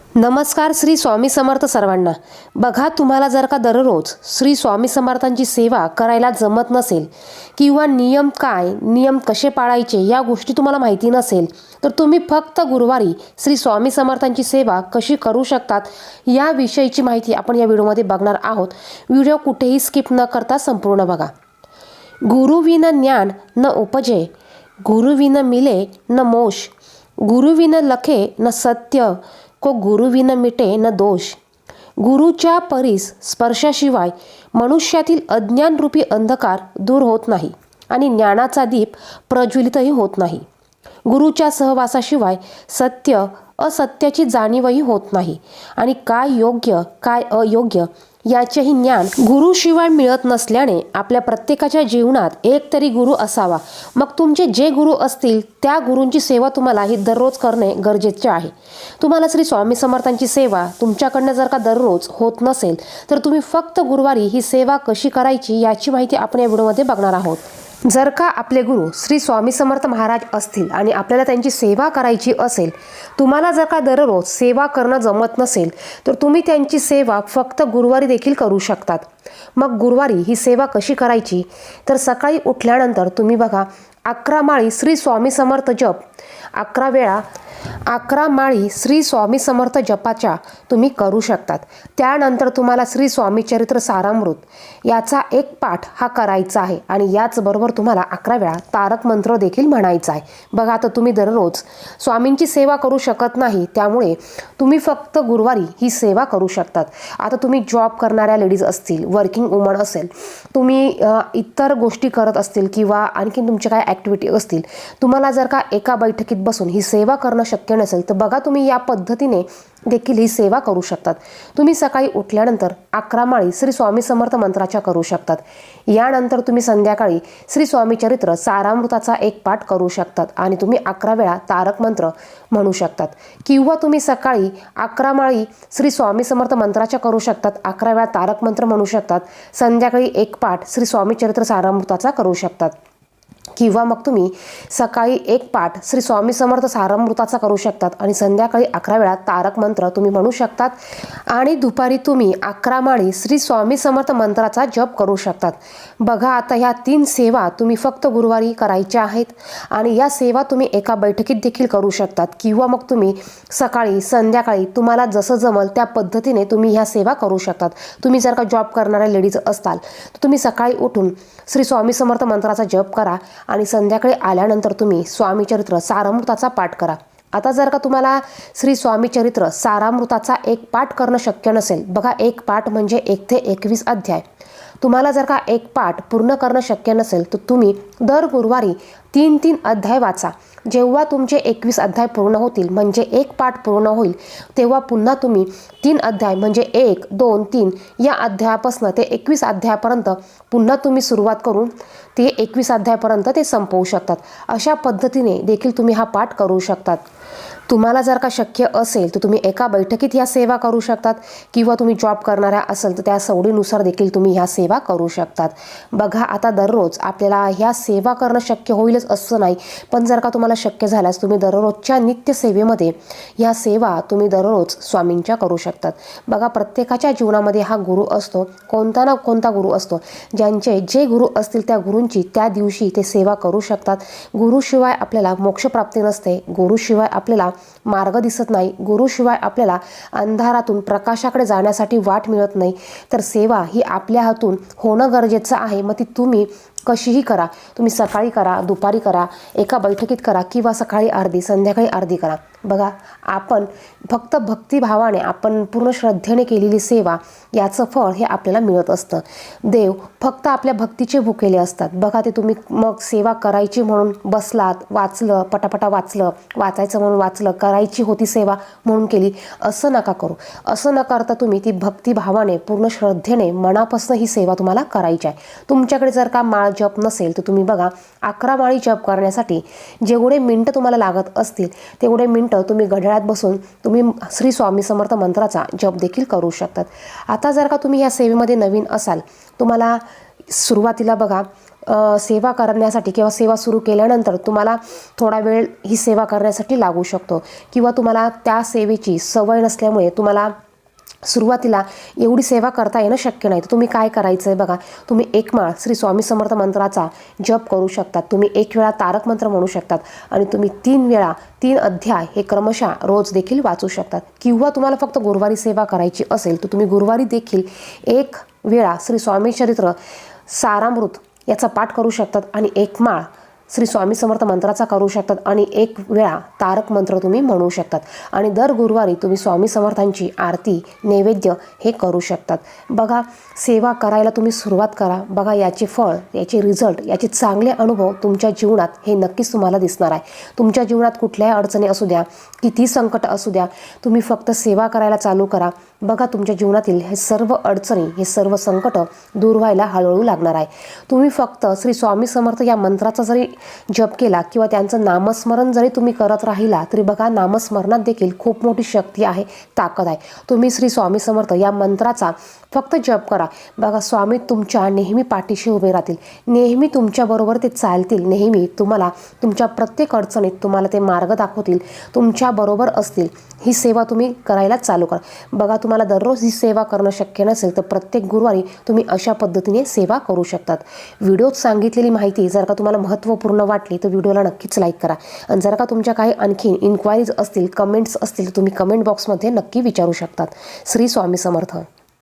नमस्कार श्री स्वामी समर्थ सर्वांना। बघा, तुम्हाला जर का दररोज श्री स्वामी समर्थांची सेवा करायला जमत नसेल किंवा नियम कसे पाळायचे या गोष्टी तुम्हाला माहिती नसेल, तर तुम्ही फक्त गुरुवारी श्री स्वामी समर्थांची सेवा कशी करू शकतात या विषयीची माहिती आपण या व्हिडिओमध्ये बघणार आहोत। व्हिडिओ कुठेही स्किप न करता संपूर्ण बघा। गुरुविन ज्ञान न उपजे, गुरुविन मिले न मोश, गुरुविन लखे न सत्य, को गुरुविन मिटे न दोष। गुरुच्या परीस स्पर्शाशिवाय मनुष्यातील अज्ञानरूपी अंधकार दूर होत नाही आणि ज्ञानाचा दीप प्रज्वलितही होत नाही। गुरुच्या सहवासाशिवाय सत्य असत्याची जाणीवही होत नाही आणि काय योग्य काय अयोग्य याचेही ज्ञान गुरुशिवाय मिळत नसल्याने आपल्या प्रत्येकाच्या जीवनात एक तरी गुरु असावा। मग तुमचे जे गुरु असतील त्या गुरूंची सेवा तुम्हाला ही दररोज करणे गरजेचे आहे। तुम्हाला श्री स्वामी समर्थांची सेवा तुमच्याकडनं जर का दररोज होत नसेल, तर तुम्ही फक्त गुरुवारी ही सेवा कशी करायची याची माहिती आपण या व्हिडिओमध्ये बघणार आहोत। जर का आपले गुरु श्री स्वामी समर्थ महाराज असतील आणि आपल्याला त्यांची सेवा करायची असेल, तुम्हाला जर का दररोज सेवा करणं जमत नसेल, तर तुम्ही त्यांची सेवा फक्त गुरुवारी देखील करू शकतात। मग गुरुवारी ही सेवा कशी करायची, तर सकाळी उठल्यानंतर तुम्ही बघा 11 माळी श्री स्वामी समर्थ जप 11 वेळा 11 माळी श्री स्वामी समर्थ जपाच्या तुम्ही करू शकतात। त्यानंतर तुम्हाला श्री स्वामी चरित्र सारामृत याचा एक पाठ हा करायचा आहे आणि याचबरोबर तुम्हाला 11 वेळा तारक मंत्र देखील म्हणायचा आहे। बघा, आता तुम्ही दररोज स्वामींची सेवा करू शकत नाही, त्यामुळे तुम्ही फक्त गुरुवारी ही सेवा करू शकतात। आता तुम्ही जॉब करणाऱ्या लेडीज असतील, वर्किंग वुमन असेल, तुम्ही इतर गोष्टी करत असतील किंवा आणखी तुमच्या काय ॲक्टिव्हिटी असतील, तुम्हाला जर का एका बैठकीत बसून ही सेवा करणं शक्य नसेल, तर बघा तुम्ही या पद्धतीने देखील ही सेवा करू शकतात। तुम्ही सकाळी उठल्यानंतर 11 माळी श्री स्वामी समर्थ मंत्राच्या करू शकतात। यानंतर तुम्ही संध्याकाळी श्री स्वामी चरित्र सारामृताचा एक पाठ करू शकतात आणि तुम्ही 11 वेळा तारक मंत्र म्हणू शकतात। किंवा तुम्ही सकाळी 11 माळी श्री स्वामी समर्थ मंत्राच्या करू शकतात, 11 वेळा तारक मंत्र म्हणू शकतात, संध्याकाळी एक पाठ श्री स्वामी चरित्र सारामृताचा करू शकतात। किंवा मग तुम्ही सकाळी एक पाठ श्री स्वामी समर्थ सारामृताचा करू शकतात आणि संध्याकाळी 11 वेळा तारक मंत्र तुम्ही म्हणू शकतात आणि दुपारी तुम्ही 11 माळी श्री स्वामी समर्थ मंत्राचा जप करू शकतात। बघा, आता ह्या 3 सेवा तुम्ही फक्त गुरुवारी करायच्या आहेत आणि या सेवा तुम्ही एका बैठकीत देखील करू शकतात किंवा मग तुम्ही सकाळी संध्याकाळी तुम्हाला जसं जमल त्या पद्धतीने तुम्ही ह्या सेवा करू शकतात। तुम्ही जर का जॉब करणाऱ्या लेडीज असताल, तर तुम्ही सकाळी उठून श्री स्वामी समर्थ मंत्राचा जप करा आणि संध्याकाळी आल्यानंतर तुम्ही स्वामी चरित्र सारामृताचा पाठ करा। आता जर का तुम्हाला श्री स्वामी चरित्र सारामृताचा एक पाठ करणं शक्य नसेल, बघा एक पाठ म्हणजे 1 ते 21 अध्याय, तुम्हाला जर का एक पाठ पूर्ण करणं शक्य नसेल, तर तुम्ही दर गुरुवारी 3-3 अध्याय वाचा। जेव्हा तुमचे 21 अध्याय पूर्ण होतील, म्हणजे एक पाठ पूर्ण होईल, तेव्हा पुन्हा तुम्ही 3 अध्याय म्हणजे 1, 2, 3 या अध्यायापासून ते 21 अध्यायापर्यंत पुन्हा तुम्ही सुरुवात करून ते 21 अध्यायापर्यंत ते संपवू शकतात। अशा पद्धतीने देखील तुम्ही हा पाठ करू शकतात। तुम्हाला जर का शक्य असेल, तर तुम्ही एका बैठकीत ह्या सेवा करू शकतात किंवा तुम्ही जॉब करणाऱ्या असाल तर त्या सवडीनुसार देखील तुम्ही ह्या सेवा करू शकतात। बघा, आता दररोज आपल्याला ह्या सेवा करणं शक्य होईलच असं नाही, पण जर का तुम्हाला शक्य झाल्यास तुम्ही दररोजच्या नित्य सेवेमध्ये ह्या सेवा तुम्ही दररोज स्वामींच्या करू शकतात। बघा, प्रत्येकाच्या जीवनामध्ये हा गुरु असतो, कोणता ना कोणता गुरु असतो। ज्यांचे जे गुरु असतील त्या गुरूंची त्या दिवशी ते सेवा करू शकतात। गुरुशिवाय आपल्याला मोक्षप्राप्ती नसते, गुरुशिवाय आपल्याला मार्ग दिसत नाही, गुरुशिवाय आपल्याला अंधारातून प्रकाशाकडे जाण्यासाठी वाट मिळत नाही। तर सेवा ही आपल्या हातून होणं गरजेचं आहे। मग ती तुम्ही कशीही करा, तुम्ही सकाळी करा, दुपारी करा, एका बैठकीत करा किंवा सकाळी अर्धी संध्याकाळी अर्धी करा। बघा, आपण फक्त भक्तिभावाने आपण पूर्ण श्रद्धेने केलेली सेवा याचं फळ हे आपल्याला मिळत असतं। देव फक्त आपल्या भक्तीचे भुकेले असतात। बघा, ते तुम्ही मग सेवा करायची म्हणून बसलात, वाचलं, पटापटा वाचायचं म्हणून वाचलं, करायची होती सेवा म्हणून केली, असं नका करू। असं न करता तुम्ही ती भक्तिभावाने पूर्ण श्रद्धेने मनापासून ही सेवा तुम्हाला करायची आहे। तुमच्याकडे जर का माळ जप नसेल, तर तुम्ही बघा 11 माळी जप करण्यासाठी जेवढे मिनिटं तुम्हाला लागत असतील तेवढे मिनिटं तुम्ही घड्याळात बसून तुम्ही श्री स्वामी समर्थ मंत्राचा जप देखील करू शकतात। आता जर का तुम्ही या सेवेमध्ये नवीन असाल, तुम्हाला सुरुवातीला बघा सेवा करण्यासाठी किंवा सेवा सुरू केल्यानंतर तुम्हाला थोडा वेळ ही सेवा करण्यासाठी लागू शकतो, किंवा तुम्हाला त्या सेवेची सवय नसल्यामुळे तुम्हाला सुरुवातीला एवढी सेवा करता येणं शक्य नाही. तर तुम्ही काय करायचं आहे बघा, तुम्ही एक माळ श्री स्वामी समर्थ मंत्राचा जप करू शकतात. तुम्ही एक वेळा तारक मंत्र म्हणू शकतात आणि तुम्ही 3 वेळा 3 अध्याय हे क्रमशः रोज देखील वाचू शकतात. किंवा तुम्हाला फक्त गुरुवारी सेवा करायची असेल तर तुम्ही गुरुवारी देखील 1 वेळा श्री स्वामी चरित्र सारामृत याचा पाठ करू शकतात आणि 1 माळ श्री स्वामी समर्थ मंत्राचा करू शकतात आणि 1 वेळा तारक मंत्र तुम्ही म्हणू शकतात. आणि दर गुरुवारी तुम्ही स्वामी समर्थांची आरती नैवेद्य हे करू शकतात. बघा, सेवा करायला तुम्ही सुरुवात करा. बघा, याचे फळ, याचे रिझल्ट, याचे चांगले अनुभव तुमच्या जीवनात हे नक्कीच तुम्हाला दिसणार आहे. तुमच्या जीवनात कुठल्याही अडचणी असू द्या, किती संकट असू द्या, तुम्ही फक्त सेवा करायला चालू करा. बघा, तुमच्या जीवनातील हे सर्व अडचणी, हे सर्व संकट दूर व्हायला हळूहळू लागणार आहे. तुम्ही फक्त श्री स्वामी समर्थ या मंत्राचा जरी जप केला किंवा त्यांचं नामस्मरण जरी तुम्ही करत राहिला तरी बघा, नामस्मरणात देखील खूप मोठी शक्ती आहे, ताकद आहे. तुम्ही श्री स्वामी समर्थ या मंत्राचा फक्त जप करा. बघा, स्वामी तुमच्या नेहमी पाठीशी उभे राहतील, नेहमी तुमच्याबरोबर ते चालतील, नेहमी तुम्हाला तुमच्या प्रत्येक अडचणीत तुम्हाला ते मार्ग दाखवतील, तुमच्याबरोबर असतील. ही सेवा तुम्ही करायला चालू करा. बघा, तुम्हाला दररोज ही सेवा करणं शक्य नसेल तर प्रत्येक गुरुवारी तुम्ही अशा पद्धतीने सेवा करू शकतात. व्हिडिओत सांगितलेली माहिती जर का तुम्हाला महत्त्वपूर्ण वाटली तर व्हिडिओला नक्कीच लाईक करा. आणि जर का तुमच्या काही आणखीन इन्क्वायरीज असतील, कमेंट्स असतील, तुम्ही कमेंट बॉक्समध्ये नक्की विचारू शकतात. श्री स्वामी समर्थ.